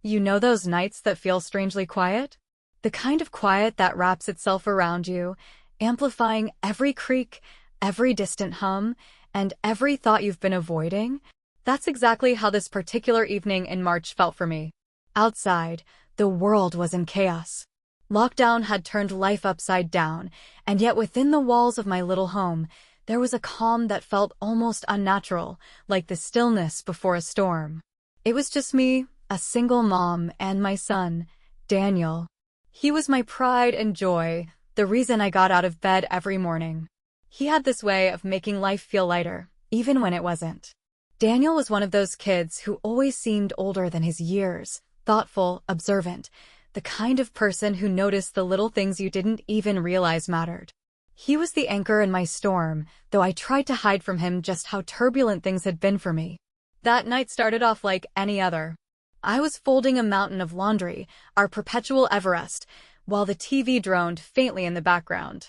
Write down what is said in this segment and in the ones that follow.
You know those nights that feel strangely quiet? The kind of quiet that wraps itself around you, amplifying every creak, every distant hum, and every thought you've been avoiding? That's exactly how this particular evening in March felt for me. Outside, the world was in chaos. Lockdown had turned life upside down, and yet within the walls of my little home, there was a calm that felt almost unnatural, like the stillness before a storm. It was just me, a single mom, and my son, Daniel. He was my pride and joy, the reason I got out of bed every morning. He had this way of making life feel lighter, even when it wasn't. Daniel was one of those kids who always seemed older than his years, thoughtful, observant, the kind of person who noticed the little things you didn't even realize mattered. He was the anchor in my storm, though I tried to hide from him just how turbulent things had been for me. That night started off like any other. I was folding a mountain of laundry, our perpetual Everest, while the TV droned faintly in the background.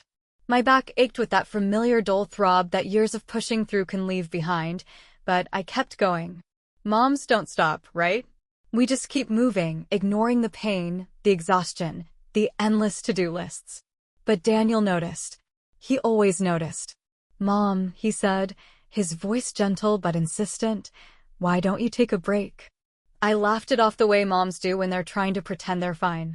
My back ached with that familiar dull throb that years of pushing through can leave behind, but I kept going. Moms don't stop, right? We just keep moving, ignoring the pain, the exhaustion, the endless to-do lists. But Daniel noticed. He always noticed. "Mom," he said, his voice gentle but insistent, "why don't you take a break?" I laughed it off the way moms do when they're trying to pretend they're fine.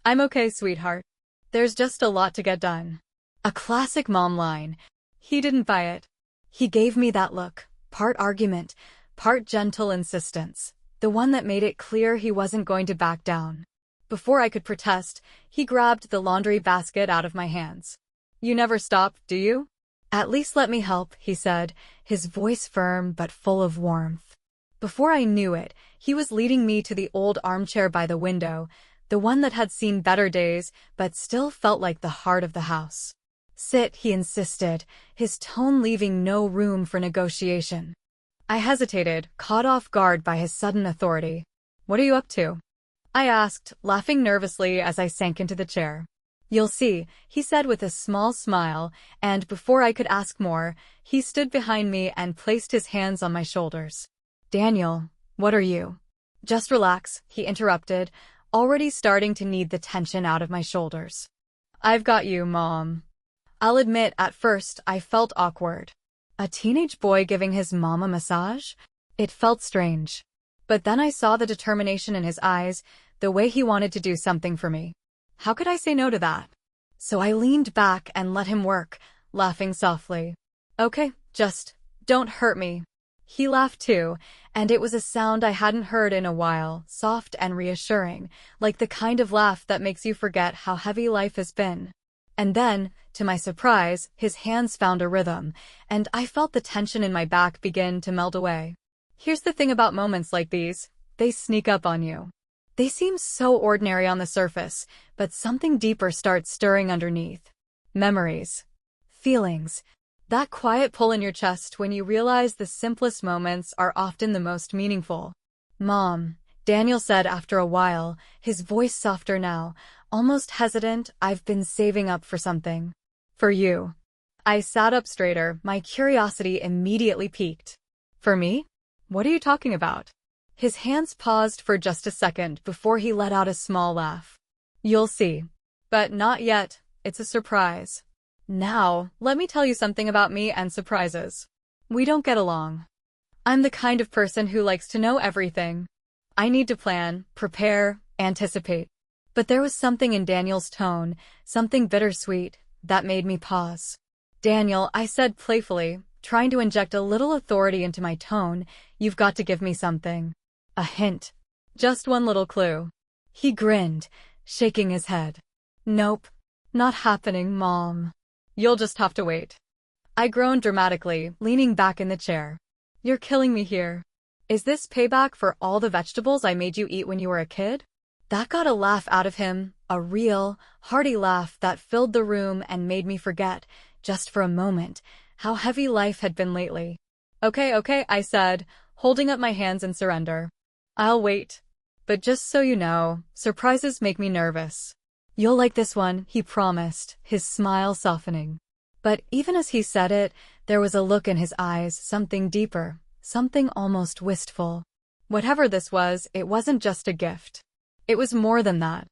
"I'm okay, sweetheart. There's just a lot to get done." A classic mom line. He didn't buy it. He gave me that look, part argument, part gentle insistence, the one that made it clear he wasn't going to back down. Before I could protest, he grabbed the laundry basket out of my hands. "You never stop, do you?" "At least let me help," he said, his voice firm but full of warmth. Before I knew it, he was leading me to the old armchair by the window, the one that had seen better days but still felt like the heart of the house. "Sit," he insisted, his tone leaving no room for negotiation. I hesitated, caught off guard by his sudden authority. "What are you up to?" I asked, laughing nervously as I sank into the chair. "You'll see," he said with a small smile, and before I could ask more, he stood behind me and placed his hands on my shoulders. "Daniel, what are you?" "Just relax," he interrupted, already starting to knead the tension out of my shoulders. "I've got you, Mom." I'll admit, at first, I felt awkward. A teenage boy giving his mom a massage? It felt strange. But then I saw the determination in his eyes, the way he wanted to do something for me. How could I say no to that? So I leaned back and let him work, laughing softly. "Okay, just don't hurt me." He laughed too, and it was a sound I hadn't heard in a while, soft and reassuring, like the kind of laugh that makes you forget how heavy life has been. And then, to my surprise, his hands found a rhythm, and I felt the tension in my back begin to melt away. Here's the thing about moments like these, they sneak up on you. They seem so ordinary on the surface, but something deeper starts stirring underneath. Memories. Feelings. That quiet pull in your chest when you realize the simplest moments are often the most meaningful. "Mom," Daniel said after a while, his voice softer now, almost hesitant, "I've been saving up for something." "For you." I sat up straighter, my curiosity immediately piqued. "For me? What are you talking about?" His hands paused for just a second before he let out a small laugh. "You'll see. But not yet, it's a surprise." Now, let me tell you something about me and surprises. We don't get along. I'm the kind of person who likes to know everything. I need to plan, prepare, anticipate. But there was something in Daniel's tone, something bittersweet, that made me pause. "Daniel," I said playfully, trying to inject a little authority into my tone, "you've got to give me something. A hint. Just one little clue." He grinned, shaking his head. "Nope. Not happening, Mom. You'll just have to wait." I groaned dramatically, leaning back in the chair. "You're killing me here. Is this payback for all the vegetables I made you eat when you were a kid?" That got a laugh out of him, a real, hearty laugh that filled the room and made me forget, just for a moment, how heavy life had been lately. Okay, I said, holding up my hands in surrender. "I'll wait. But just so you know, surprises make me nervous." "You'll like this one," he promised, his smile softening. But even as he said it, there was a look in his eyes, something deeper, something almost wistful. Whatever this was, it wasn't just a gift. It was more than that.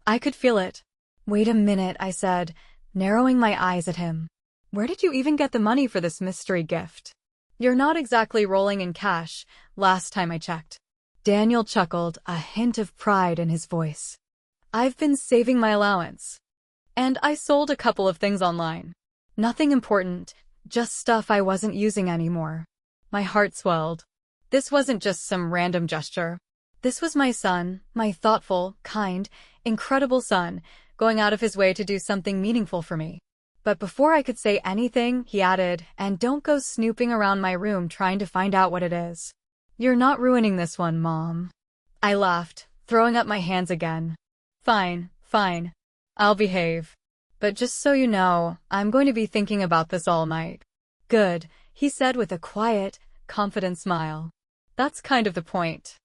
I could feel it. Wait a minute, I said, narrowing my eyes at him. Where did you even get the money for this mystery gift? You're not exactly rolling in cash, last time I checked. Daniel chuckled, a hint of pride in his voice. I've been saving my allowance. And I sold a couple of things online. Nothing important, just stuff I wasn't using anymore. My heart swelled. This wasn't just some random gesture. This was my son, my thoughtful, kind, incredible son, going out of his way to do something meaningful for me. But before I could say anything, he added, and don't go snooping around my room trying to find out what it is. You're not ruining this one, Mom. I laughed, throwing up my hands again. Fine, fine. I'll behave. But just so you know, I'm going to be thinking about this all night. Good, he said with a quiet, confident smile. That's kind of the point.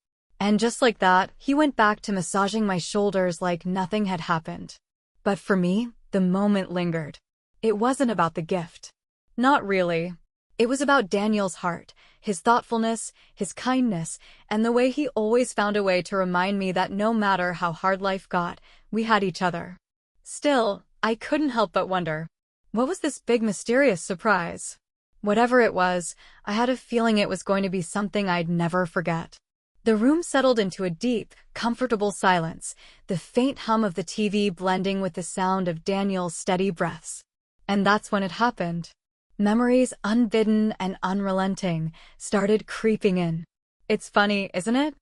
And just like that, he went back to massaging my shoulders like nothing had happened. But for me, the moment lingered. It wasn't about the gift. Not really. It was about Daniel's heart, his thoughtfulness, his kindness, and the way he always found a way to remind me that no matter how hard life got, we had each other. Still, I couldn't help but wonder, what was this big mysterious surprise? Whatever it was, I had a feeling it was going to be something I'd never forget. The room settled into a deep, comfortable silence, the faint hum of the TV blending with the sound of Daniel's steady breaths. And that's when it happened. Memories, unbidden and unrelenting, started creeping in. It's funny, isn't it?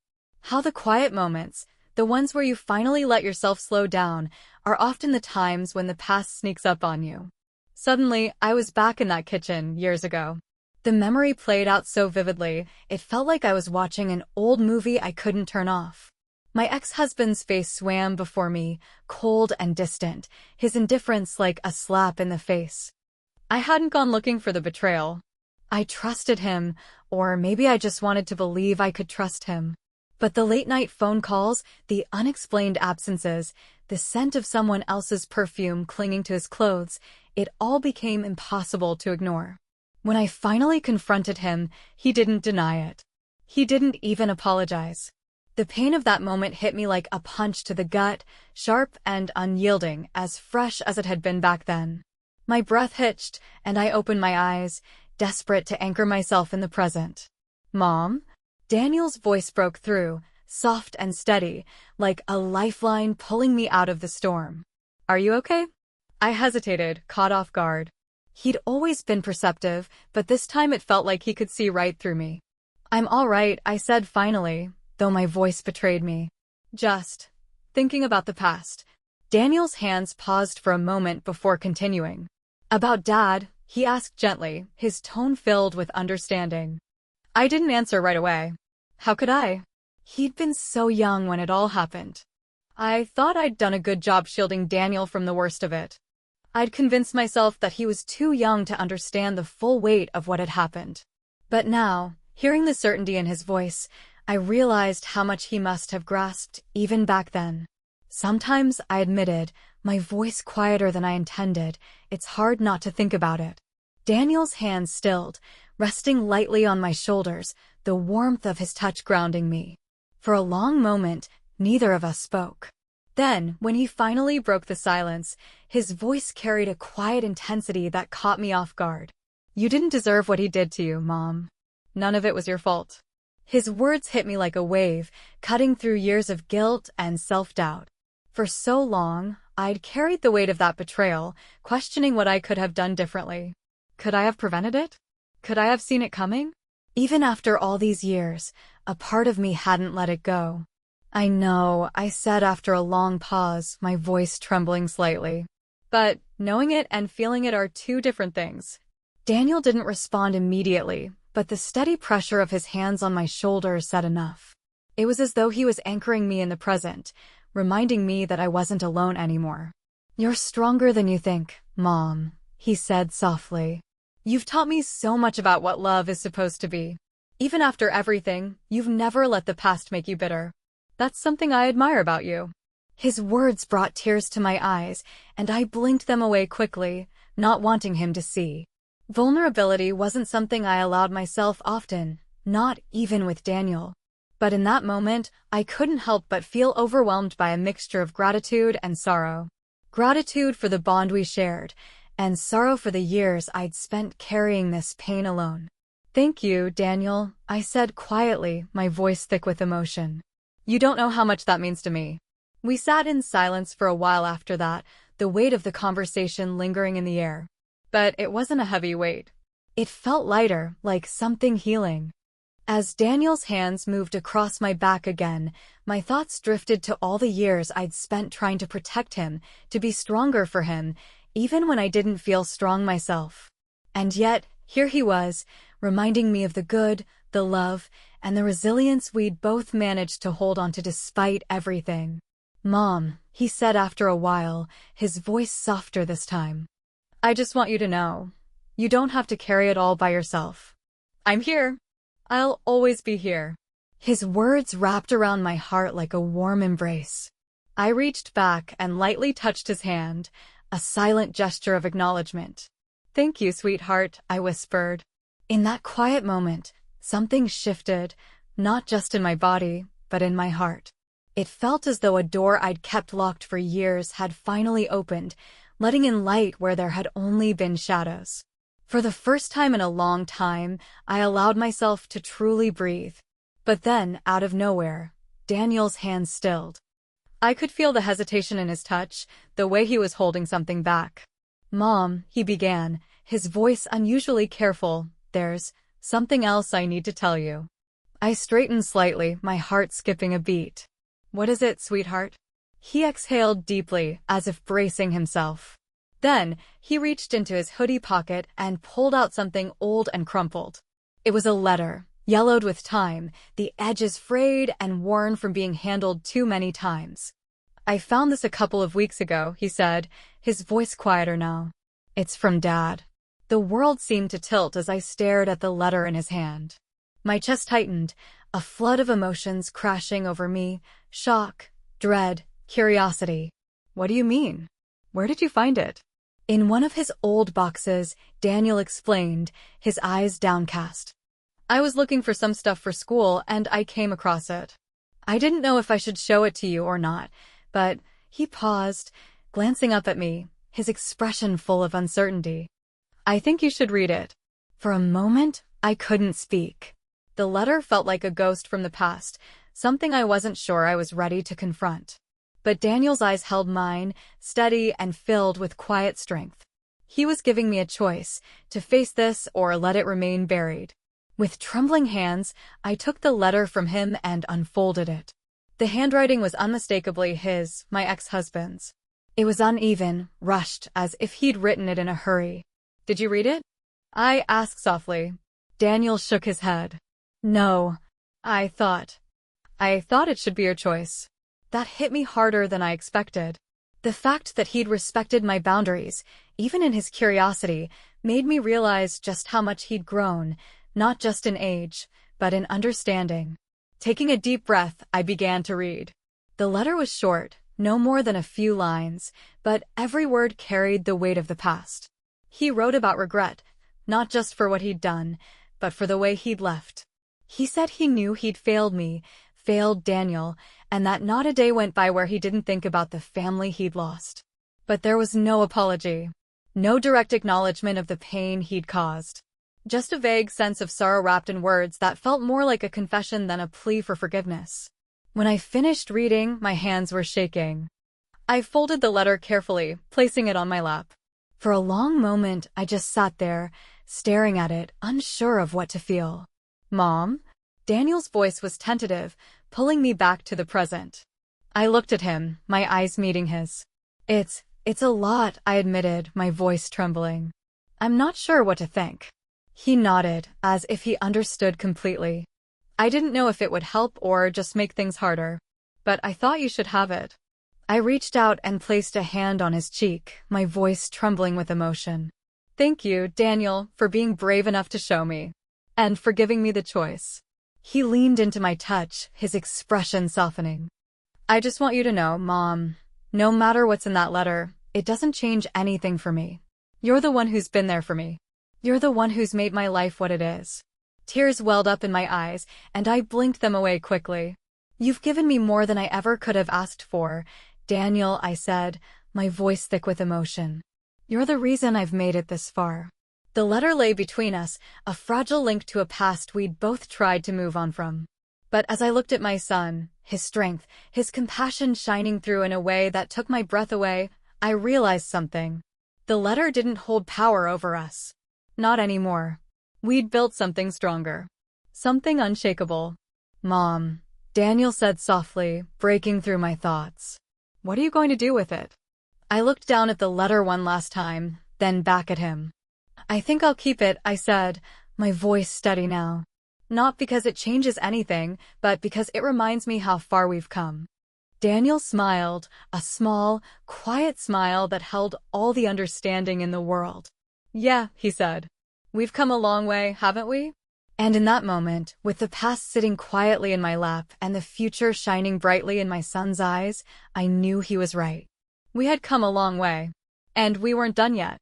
How the quiet moments, the ones where you finally let yourself slow down, are often the times when the past sneaks up on you. Suddenly, I was back in that kitchen years ago. The memory played out so vividly, it felt like I was watching an old movie I couldn't turn off. My ex-husband's face swam before me, cold and distant, his indifference like a slap in the face. I hadn't gone looking for the betrayal. I trusted him, or maybe I just wanted to believe I could trust him. But the late-night phone calls, the unexplained absences, the scent of someone else's perfume clinging to his clothes, it all became impossible to ignore. When I finally confronted him, he didn't deny it. He didn't even apologize. The pain of that moment hit me like a punch to the gut, sharp and unyielding, as fresh as it had been back then. My breath hitched, and I opened my eyes, desperate to anchor myself in the present. Mom? Daniel's voice broke through, soft and steady, like a lifeline pulling me out of the storm. Are you okay? I hesitated, caught off guard. He'd always been perceptive, but this time it felt like he could see right through me. I'm all right, I said finally, though my voice betrayed me. Just thinking about the past. Daniel's hands paused for a moment before continuing. About Dad, he asked gently, his tone filled with understanding. I didn't answer right away. How could I? He'd been so young when it all happened. I thought I'd done a good job shielding Daniel from the worst of it. I'd convinced myself that he was too young to understand the full weight of what had happened. But now, hearing the certainty in his voice, I realized how much he must have grasped even back then. Sometimes, I admitted, my voice quieter than I intended, it's hard not to think about it. Daniel's hands stilled, resting lightly on my shoulders, the warmth of his touch grounding me. For a long moment, neither of us spoke. Then, when he finally broke the silence, his voice carried a quiet intensity that caught me off guard. You didn't deserve what he did to you, Mom. None of it was your fault. His words hit me like a wave, cutting through years of guilt and self-doubt. For so long, I'd carried the weight of that betrayal, questioning what I could have done differently. Could I have prevented it? Could I have seen it coming? Even after all these years, a part of me hadn't let it go. I know, I said after a long pause, my voice trembling slightly. But knowing it and feeling it are two different things. Daniel didn't respond immediately, but the steady pressure of his hands on my shoulders said enough. It was as though he was anchoring me in the present, reminding me that I wasn't alone anymore. You're stronger than you think, Mom, he said softly. You've taught me so much about what love is supposed to be. Even after everything, you've never let the past make you bitter. That's something I admire about you. His words brought tears to my eyes, and I blinked them away quickly, not wanting him to see. Vulnerability wasn't something I allowed myself often, not even with Daniel. But in that moment, I couldn't help but feel overwhelmed by a mixture of gratitude and sorrow. Gratitude for the bond we shared, and sorrow for the years I'd spent carrying this pain alone. "Thank you, Daniel," I said quietly, my voice thick with emotion. "You don't know how much that means to me." We sat in silence for a while after that, the weight of the conversation lingering in the air. But it wasn't a heavy weight. It felt lighter, like something healing. As Daniel's hands moved across my back again, my thoughts drifted to all the years I'd spent trying to protect him, to be stronger for him, even when I didn't feel strong myself. And yet, here he was, reminding me of the good, the love, and the resilience we'd both managed to hold on to despite everything. "Mom," he said after a while, his voice softer this time. "I just want you to know, you don't have to carry it all by yourself. I'm here. I'll always be here." His words wrapped around my heart like a warm embrace. I reached back and lightly touched his hand, a silent gesture of acknowledgement. "Thank you, sweetheart," I whispered. In that quiet moment, something shifted, not just in my body, but in my heart. It felt as though a door I'd kept locked for years had finally opened, letting in light where there had only been shadows. For the first time in a long time, I allowed myself to truly breathe. But then, out of nowhere, Daniel's hands stilled. I could feel the hesitation in his touch, the way he was holding something back. "Mom," he began, his voice unusually careful, "there's something else I need to tell you." I straightened slightly, my heart skipping a beat. "What is it, sweetheart?" He exhaled deeply, as if bracing himself. Then, he reached into his hoodie pocket and pulled out something old and crumpled. It was a letter, yellowed with time, the edges frayed and worn from being handled too many times. "I found this a couple of weeks ago," he said, his voice quieter now. "It's from Dad." The world seemed to tilt as I stared at the letter in his hand. My chest tightened, a flood of emotions crashing over me, shock, dread, curiosity. "What do you mean? Where did you find it?" In one of his old boxes, Daniel explained, his eyes downcast. "I was looking for some stuff for school and I came across it. I didn't know if I should show it to you or not, but..." He paused, glancing up at me, his expression full of uncertainty. "I think you should read it." For a moment, I couldn't speak. The letter felt like a ghost from the past, something I wasn't sure I was ready to confront. But Daniel's eyes held mine, steady and filled with quiet strength. He was giving me a choice, to face this or let it remain buried. With trembling hands, I took the letter from him and unfolded it. The handwriting was unmistakably his, my ex-husband's. It was uneven, rushed, as if he'd written it in a hurry. "Did you read it?" I asked softly. Daniel shook his head. "No. I thought it should be your choice." That hit me harder than I expected. The fact that he'd respected my boundaries, even in his curiosity, made me realize just how much he'd grown, not just in age, but in understanding. Taking a deep breath, I began to read. The letter was short, no more than a few lines, but every word carried the weight of the past. He wrote about regret, not just for what he'd done, but for the way he'd left. He said he knew he'd failed me, failed Daniel, and that not a day went by where he didn't think about the family he'd lost. But there was no apology, no direct acknowledgement of the pain he'd caused. Just a vague sense of sorrow wrapped in words that felt more like a confession than a plea for forgiveness. When I finished reading, my hands were shaking. I folded the letter carefully, placing it on my lap. For a long moment, I just sat there, staring at it, unsure of what to feel. "Mom?" Daniel's voice was tentative, pulling me back to the present. I looked at him, my eyes meeting his. It's a lot," I admitted, my voice trembling. "I'm not sure what to think." He nodded, as if he understood completely. "I didn't know if it would help or just make things harder. But I thought you should have it." I reached out and placed a hand on his cheek, my voice trembling with emotion. "Thank you, Daniel, for being brave enough to show me. And for giving me the choice." He leaned into my touch, his expression softening. "I just want you to know, Mom, no matter what's in that letter, it doesn't change anything for me. You're the one who's been there for me. You're the one who's made my life what it is. Tears welled up in my eyes, and I blinked them away quickly. "You've given me more than I ever could have asked for, Daniel," I said, my voice thick with emotion. "You're the reason I've made it this far." The letter lay between us, a fragile link to a past we'd both tried to move on from. But as I looked at my son, his strength, his compassion shining through in a way that took my breath away, I realized something. The letter didn't hold power over us. Not anymore. We'd built something stronger. Something unshakable. "Mom," Daniel said softly, breaking through my thoughts. "What are you going to do with it?" I looked down at the letter one last time, then back at him. "I think I'll keep it," I said, my voice steady now. "Not because it changes anything, but because it reminds me how far we've come." Daniel smiled, a small, quiet smile that held all the understanding in the world. "Yeah," he said. "We've come a long way, haven't we?" And in that moment, with the past sitting quietly in my lap and the future shining brightly in my son's eyes, I knew he was right. We had come a long way. And we weren't done yet.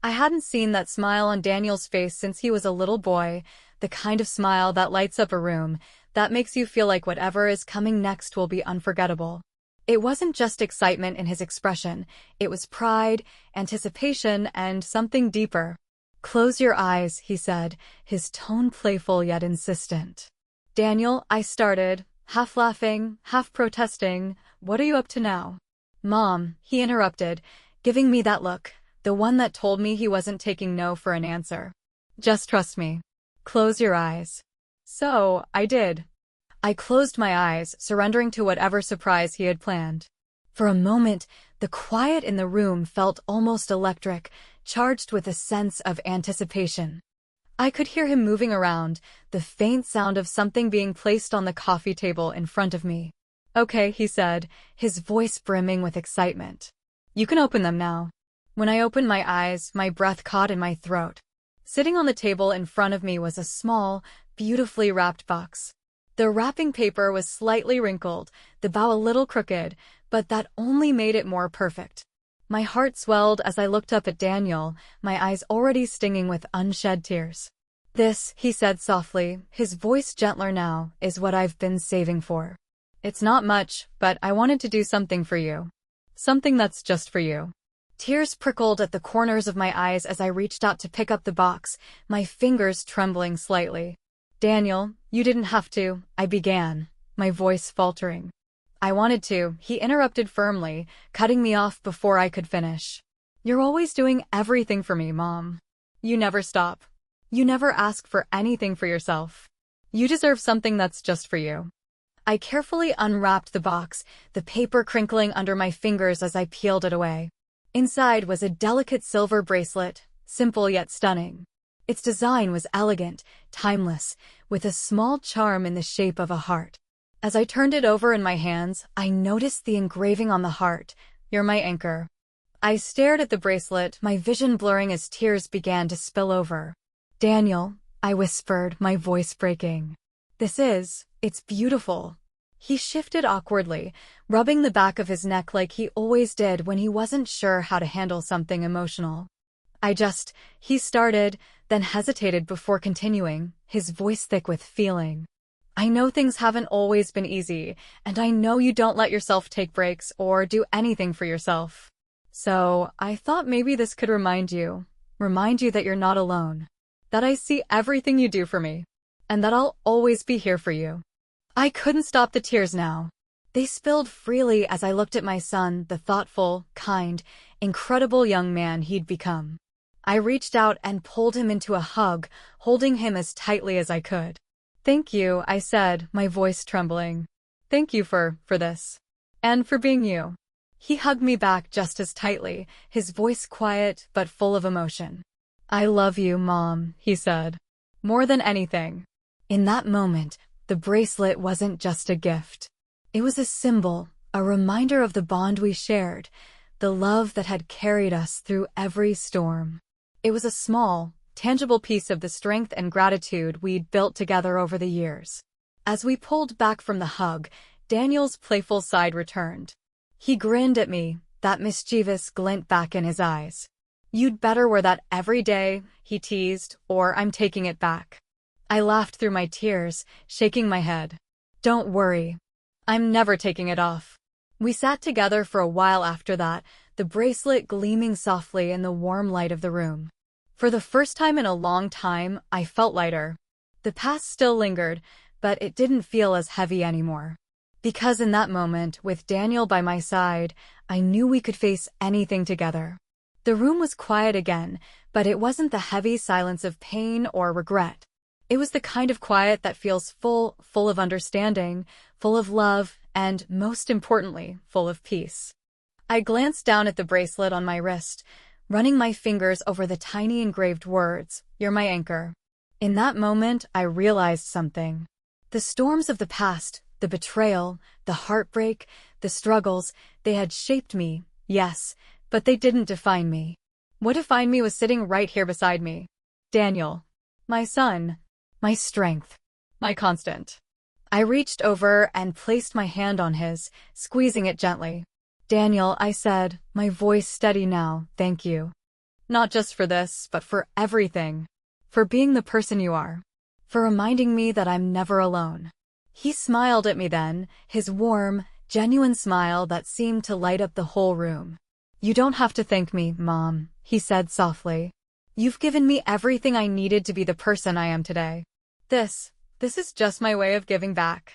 I hadn't seen that smile on Daniel's face since he was a little boy, the kind of smile that lights up a room, that makes you feel like whatever is coming next will be unforgettable. It wasn't just excitement in his expression, it was pride, anticipation, and something deeper. "Close your eyes," he said, his tone playful yet insistent. "Daniel," I started, half laughing, half protesting, "what are you up to now?" "Mom," he interrupted, giving me that look, the one that told me he wasn't taking no for an answer. "Just trust me. Close your eyes." So, I did. I closed my eyes, surrendering to whatever surprise he had planned. For a moment, the quiet in the room felt almost electric, charged with a sense of anticipation. I could hear him moving around, the faint sound of something being placed on the coffee table in front of me. "Okay," he said, his voice brimming with excitement. "You can open them now." When I opened my eyes, my breath caught in my throat. Sitting on the table in front of me was a small, beautifully wrapped box. The wrapping paper was slightly wrinkled, the bow a little crooked, but that only made it more perfect. My heart swelled as I looked up at Daniel, my eyes already stinging with unshed tears. "This," he said softly, his voice gentler now, "is what I've been saving for. It's not much, but I wanted to do something for you. Something that's just for you." Tears prickled at the corners of my eyes as I reached out to pick up the box, my fingers trembling slightly. "Daniel, you didn't have to," I began, my voice faltering. "I wanted to," he interrupted firmly, cutting me off before I could finish. "You're always doing everything for me, Mom. You never stop. You never ask for anything for yourself. You deserve something that's just for you." I carefully unwrapped the box, the paper crinkling under my fingers as I peeled it away. Inside was a delicate silver bracelet, simple yet stunning. Its design was elegant, timeless, with a small charm in the shape of a heart. As I turned it over in my hands, I noticed the engraving on the heart, "You're my anchor." I stared at the bracelet, my vision blurring as tears began to spill over. "Daniel," I whispered, my voice breaking. It's beautiful." He shifted awkwardly, rubbing the back of his neck like he always did when he wasn't sure how to handle something emotional. He started, then hesitated before continuing, his voice thick with feeling. "I know things haven't always been easy, and I know you don't let yourself take breaks or do anything for yourself. So, I thought maybe this could remind you that you're not alone, that I see everything you do for me, and that I'll always be here for you." I couldn't stop the tears now. They spilled freely as I looked at my son, the thoughtful, kind, incredible young man he'd become. I reached out and pulled him into a hug, holding him as tightly as I could. "Thank you," I said, my voice trembling. "Thank you for this. And for being you." He hugged me back just as tightly, his voice quiet but full of emotion. "I love you, Mom," he said. "More than anything." In that moment, the bracelet wasn't just a gift. It was a symbol, a reminder of the bond we shared, the love that had carried us through every storm. It was a small, tangible piece of the strength and gratitude we'd built together over the years. As we pulled back from the hug, Daniel's playful side returned. He grinned at me, that mischievous glint back in his eyes. "You'd better wear that every day," he teased, "or I'm taking it back." I laughed through my tears, shaking my head. Don't worry. I'm never taking it off. We sat together for a while after that, the bracelet gleaming softly in the warm light of the room. For the first time in a long time, I felt lighter. The past still lingered, but it didn't feel as heavy anymore. Because in that moment, with Daniel by my side, I knew we could face anything together. The room was quiet again, but it wasn't the heavy silence of pain or regret. It was the kind of quiet that feels full of understanding, full of love, and, most importantly, full of peace. I glanced down at the bracelet on my wrist, running my fingers over the tiny engraved words, "You're my anchor." In that moment, I realized something. The storms of the past, the betrayal, the heartbreak, the struggles, they had shaped me, yes, but they didn't define me. What defined me was sitting right here beside me. Daniel. My son. My strength. My constant. I reached over and placed my hand on his, squeezing it gently. Daniel, I said, my voice steady now, thank you. Not just for this, but for everything. For being the person you are. For reminding me that I'm never alone. He smiled at me then, his warm, genuine smile that seemed to light up the whole room. You don't have to thank me, Mom, he said softly. You've given me everything I needed to be the person I am today. This is just my way of giving back.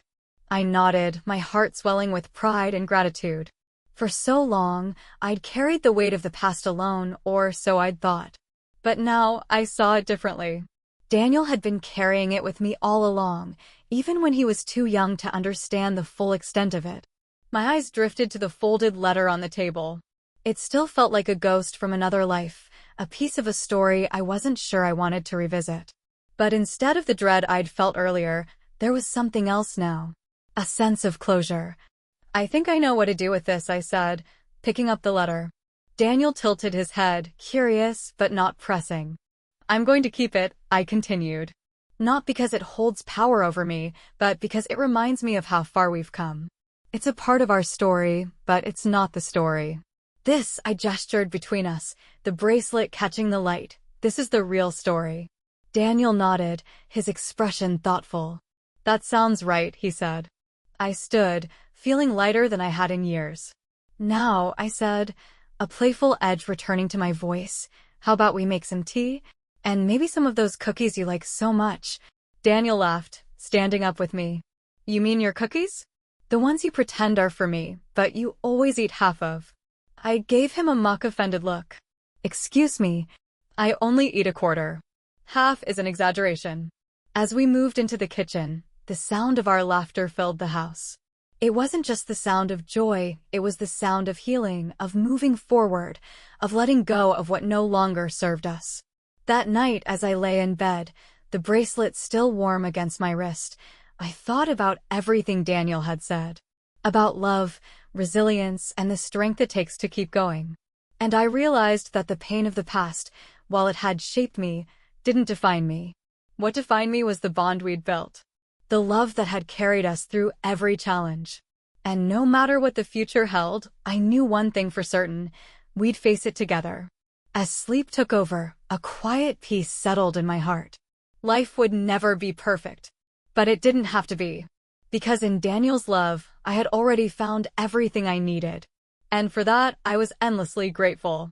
I nodded, my heart swelling with pride and gratitude. For so long, I'd carried the weight of the past alone, or so I'd thought. But now, I saw it differently. Daniel had been carrying it with me all along, even when he was too young to understand the full extent of it. My eyes drifted to the folded letter on the table. It still felt like a ghost from another life, a piece of a story I wasn't sure I wanted to revisit. But instead of the dread I'd felt earlier, there was something else now. A sense of closure. I think I know what to do with this, I said, picking up the letter. Daniel tilted his head, curious but not pressing. I'm going to keep it, I continued. Not because it holds power over me, but because it reminds me of how far we've come. It's a part of our story, but it's not the story. This, I gestured between us, the bracelet catching the light. This is the real story. Daniel nodded, his expression thoughtful. That sounds right, he said. I stood, feeling lighter than I had in years. Now, I said, a playful edge returning to my voice, how about we make some tea? And maybe some of those cookies you like so much. Daniel laughed, standing up with me. You mean your cookies? The ones you pretend are for me, but you always eat half of. I gave him a mock-offended look. Excuse me, I only eat a quarter. Half is an exaggeration. As we moved into the kitchen, the sound of our laughter filled the house. It wasn't just the sound of joy, it was the sound of healing, of moving forward, of letting go of what no longer served us. That night, as I lay in bed, the bracelet still warm against my wrist, I thought about everything Daniel had said. About love, resilience, and the strength it takes to keep going. And I realized that the pain of the past, while it had shaped me, didn't define me. What defined me was the bond we'd built. The love that had carried us through every challenge. And no matter what the future held, I knew one thing for certain, we'd face it together. As sleep took over, a quiet peace settled in my heart. Life would never be perfect. But it didn't have to be. Because in Daniel's love, I had already found everything I needed. And for that, I was endlessly grateful.